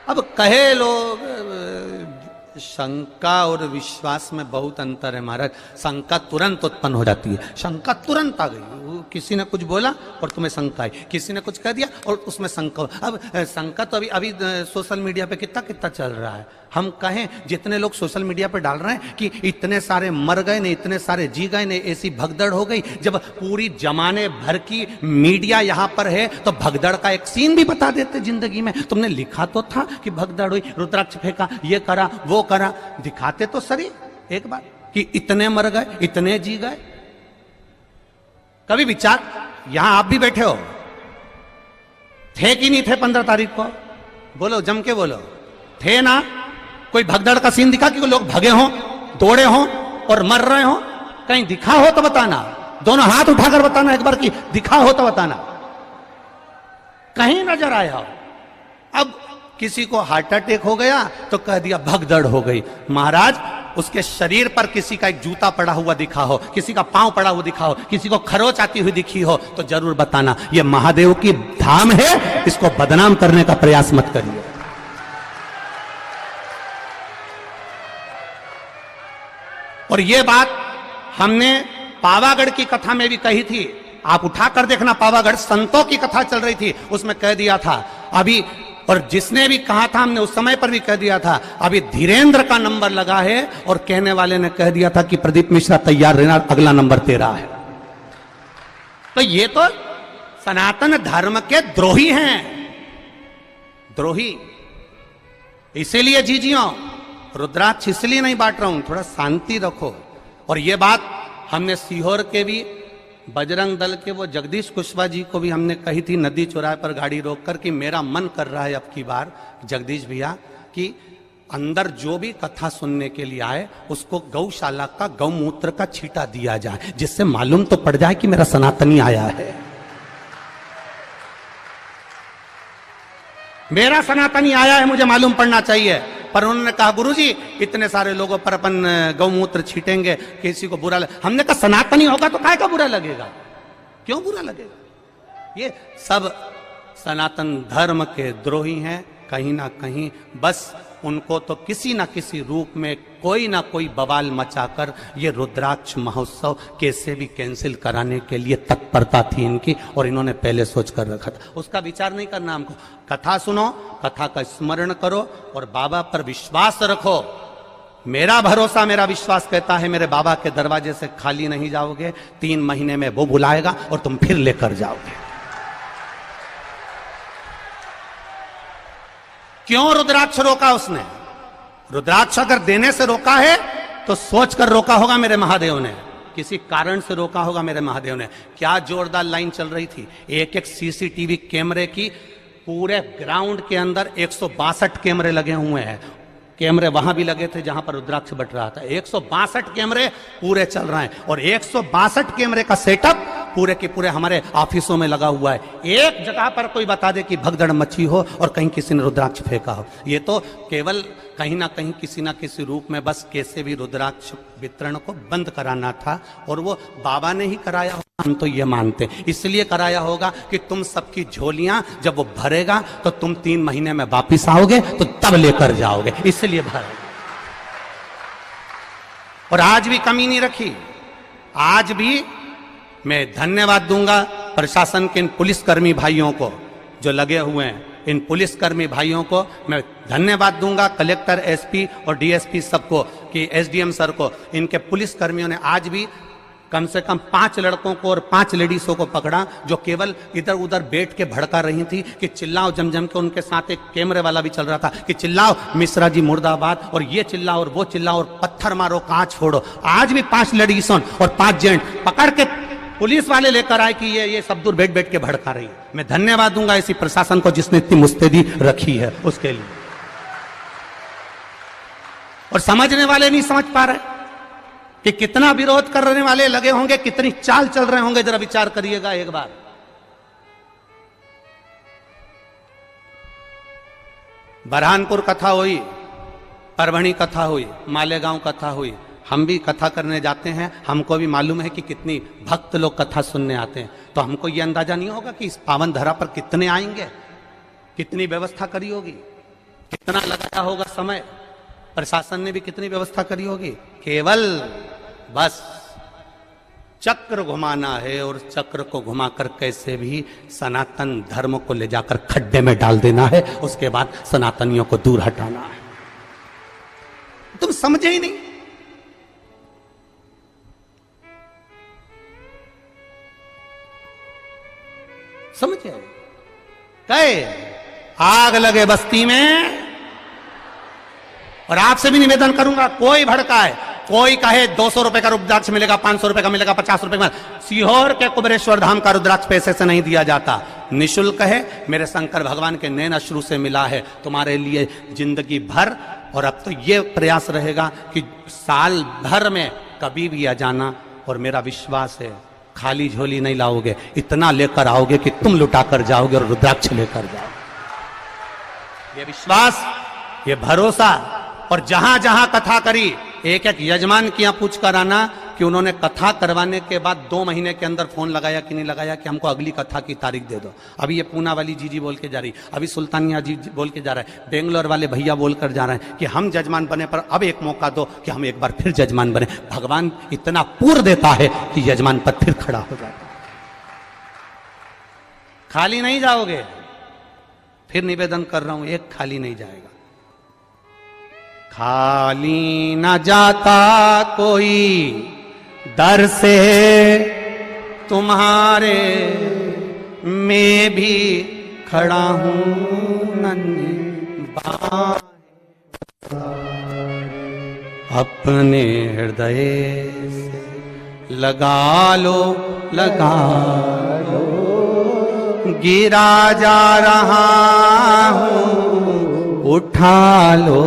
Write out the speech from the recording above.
अब कहे लोग शंका और विश्वास में बहुत अंतर है महाराज। शंका तुरंत उत्पन्न हो जाती है, शंका तुरंत आ गई। किसी ने कुछ बोला और तुम्हें शंका आई, किसी ने कुछ कह दिया और उसमें शंका। अब शंका तो अभी सोशल मीडिया पे कितना कितना चल रहा है। हम कहें जितने लोग सोशल मीडिया पे डाल रहे हैं कि इतने सारे मर गए ने, इतने सारे जी गए ने, ऐसी भगदड़ हो गई। जब पूरी जमाने भर की मीडिया यहाँ पर है तो भगदड़ का एक सीन भी बता देते जिंदगी में। तुमने लिखा तो था कि भगदड़ हुई, रुद्राक्ष फेंका, ये करा वो करा, दिखाते तो सही एक बार कि इतने मर गए, इतने जी गए। कभी विचार, यहां आप भी बैठे हो, थे कि नहीं थे 15 तारीख को? बोलो, जम के बोलो, थे ना? कोई भगदड़ का सीन दिखा कि लोग भगे हों, दौड़े हों और मर रहे हों? कहीं दिखा हो तो बताना, दोनों हाथ उठाकर बताना एक बार कि दिखा हो तो बताना, कहीं नजर आया हो। अब किसी को हार्ट अटैक हो गया तो कह दिया भगदड़ हो गई। महाराज, उसके शरीर पर किसी का एक जूता पड़ा हुआ दिखा हो, किसी का पांव पड़ा हुआ दिखा हो, किसी को खरोच आती हुई दिखी हो तो जरूर बताना। यह महादेव की धाम है, इसको बदनाम करने का प्रयास मत करिए। और यह बात हमने पावागढ़ की कथा में भी कही थी, आप उठाकर देखना। पावागढ़ संतों की कथा चल रही थी, उसमें कह दिया था अभी, और जिसने भी कहा था हमने उस समय पर भी कह दिया था, अभी धीरेन्द्र का नंबर लगा है और कहने वाले ने कह दिया था कि प्रदीप मिश्रा तैयार रहना, अगला नंबर तेरा है। तो ये तो सनातन धर्म के द्रोही हैं, द्रोही। इसीलिए जीजियों, रुद्राक्ष इसलिए नहीं बांट रहा हूं, थोड़ा शांति रखो। और ये बात हमने सीहोर के भी बजरंग दल के वो जगदीश कुशवाहा जी को भी हमने कही थी नदी चौराहे पर गाड़ी रोककर कि मेरा मन कर रहा है अब की बार जगदीश भैया कि अंदर जो भी कथा सुनने के लिए आए उसको गौशाला का गौमूत्र का छींटा दिया जाए, जिससे मालूम तो पड़ जाए कि मेरा सनातनी आया है, मेरा सनातनी आया है, मुझे मालूम पड़ना चाहिए। पर उन्होंने कहा गुरुजी इतने सारे लोगों पर अपन गौमूत्र छीटेंगे, किसी को बुरा हमने कहा सनातनी होगा तो काय का बुरा लगेगा, क्यों बुरा लगेगा? ये सब सनातन धर्म के द्रोही हैं कहीं ना कहीं। बस उनको तो किसी ना किसी रूप में कोई ना कोई बवाल मचाकर ये रुद्राक्ष महोत्सव कैसे भी कैंसिल कराने के लिए तत्परता थी इनकी, और इन्होंने पहले सोच कर रखा था। उसका विचार नहीं करना हमको। कथा सुनो, कथा का स्मरण करो और बाबा पर विश्वास रखो। मेरा भरोसा, मेरा विश्वास कहता है मेरे बाबा के दरवाजे से खाली नहीं जाओगे। 3 महीने में वो बुलाएगा और तुम फिर लेकर जाओगे। क्यों रुद्राक्ष रोका उसने? रुद्राक्ष अगर देने से रोका है तो सोच कर रोका होगा मेरे महादेव ने, किसी कारण से रोका होगा मेरे महादेव ने। क्या जोरदार लाइन चल रही थी। एक एक सीसीटीवी कैमरे की, पूरे ग्राउंड के अंदर 162 कैमरे लगे हुए हैं। कैमरे वहां भी लगे थे जहां पर रुद्राक्ष बट रहा था। 162 कैमरे पूरे चल रहे हैं और 162 कैमरे का सेटअप पूरे के पूरे हमारे ऑफिसों में लगा हुआ है। एक जगह पर कोई बता दे कि भगदड़ मची हो और कहीं किसी ने रुद्राक्ष फेंका हो, ये तो केवल कहीं ना कहीं किसी ना किसी रूप में बस कैसे भी रुद्राक्ष वितरण को बंद कराना था। और वो बाबा ने ही कराया होगा, हम तो ये मानते हैं। इसलिए कराया होगा कि तुम सबकी झोलियां जब वो भरेगा तो तुम 3 महीने में वापिस आओगे तो तब लेकर जाओगे, इसलिए भरेगा। और आज भी कमी नहीं रखी। आज भी मैं धन्यवाद दूंगा प्रशासन के इन पुलिसकर्मी भाइयों को जो लगे हुए हैं। इन पुलिसकर्मी भाइयों को मैं धन्यवाद दूंगा, कलेक्टर, एसपी और डीएसपी सबको, कि एसडीएम सर को। इनके पुलिसकर्मियों ने आज भी कम से कम 5 लड़कों को और 5 लेडीजों को पकड़ा जो केवल इधर उधर बैठ के भड़का रही थी कि चिल्लाओ जम के। उनके साथ एक कैमरे वाला भी चल रहा था कि चिल्लाओ मिश्रा जी मुर्दाबाद, और ये चिल्लाओ और वो चिल्लाओ और पत्थर मारो, कांच फोड़ो। आज भी 5 लेडीजों और 5 जेंट पकड़ के पुलिस वाले लेकर आए कि ये सब दूर बैठ बैठ के भड़का रही है। मैं धन्यवाद दूंगा इसी प्रशासन को जिसने इतनी मुस्तैदी रखी है उसके लिए। और समझने वाले नहीं समझ पा रहे कि कितना विरोध करने वाले लगे होंगे, कितनी चाल चल रहे होंगे। जरा विचार करिएगा एक बार। बरहानपुर कथा हुई, परभणी कथा हुई, मालेगांव कथा हुई। हम भी कथा करने जाते हैं, हमको भी मालूम है कि कितनी भक्त लोग कथा सुनने आते हैं। तो हमको ये अंदाजा नहीं होगा कि इस पावन धरा पर कितने आएंगे, कितनी व्यवस्था करी होगी। कितना लगाया होगा समय, प्रशासन ने भी कितनी व्यवस्था करी होगी। केवल बस चक्र घुमाना है और चक्र को घुमाकर कैसे भी सनातन धर्म को ले जाकर खड्डे में डाल देना है, उसके बाद सनातनियों को दूर हटाना है। तुम समझे ही नहीं। समझे? कहे आग लगे बस्ती में। और आपसे भी निवेदन करूंगा, कोई भड़काए, कोई कहे 200 रुपए का रुद्राक्ष मिलेगा, 500 रुपए का मिलेगा, 50 रुपए का, सीहोर के कुबेरेश्वर धाम का रुद्राक्ष पैसे से नहीं दिया जाता, निशुल्क है, मेरे शंकर भगवान के नैन अश्रु से मिला है तुम्हारे लिए जिंदगी भर। और अब तो ये प्रयास रहेगा कि साल भर में कभी भी आ जाना, और मेरा विश्वास है खाली झोली नहीं लाओगे, इतना लेकर आओगे कि तुम लुटा कर जाओगे और रुद्राक्ष लेकर जाओगे। ये विश्वास, ये भरोसा। और जहां जहां कथा करी, एक एक यजमान की यहां पूछ कर आना कि उन्होंने कथा करवाने के बाद 2 महीने के अंदर फोन लगाया कि नहीं लगाया कि हमको अगली कथा की तारीख दे दो। अभी ये पूना वाली जीजी बोल के जा रही, अभी सुल्तानिया जी बोल के जा रहा है, बेंगलोर वाले भैया बोल कर जा रहे हैं कि हम जजमान बने पर अब एक मौका दो कि हम एक बार फिर जजमान बने। भगवान इतना पूर्ण देता है कि यजमान पर फिर खड़ा हो जाता है। खाली नहीं जाओगे, फिर निवेदन कर रहा हूं, एक खाली नहीं जाएगा। खाली न जाता कोई दर से तुम्हारे, मैं भी खड़ा हूं नन्ही बाहें, अपने हृदय से लगा लो, गिरा जा रहा हूं, उठा लो,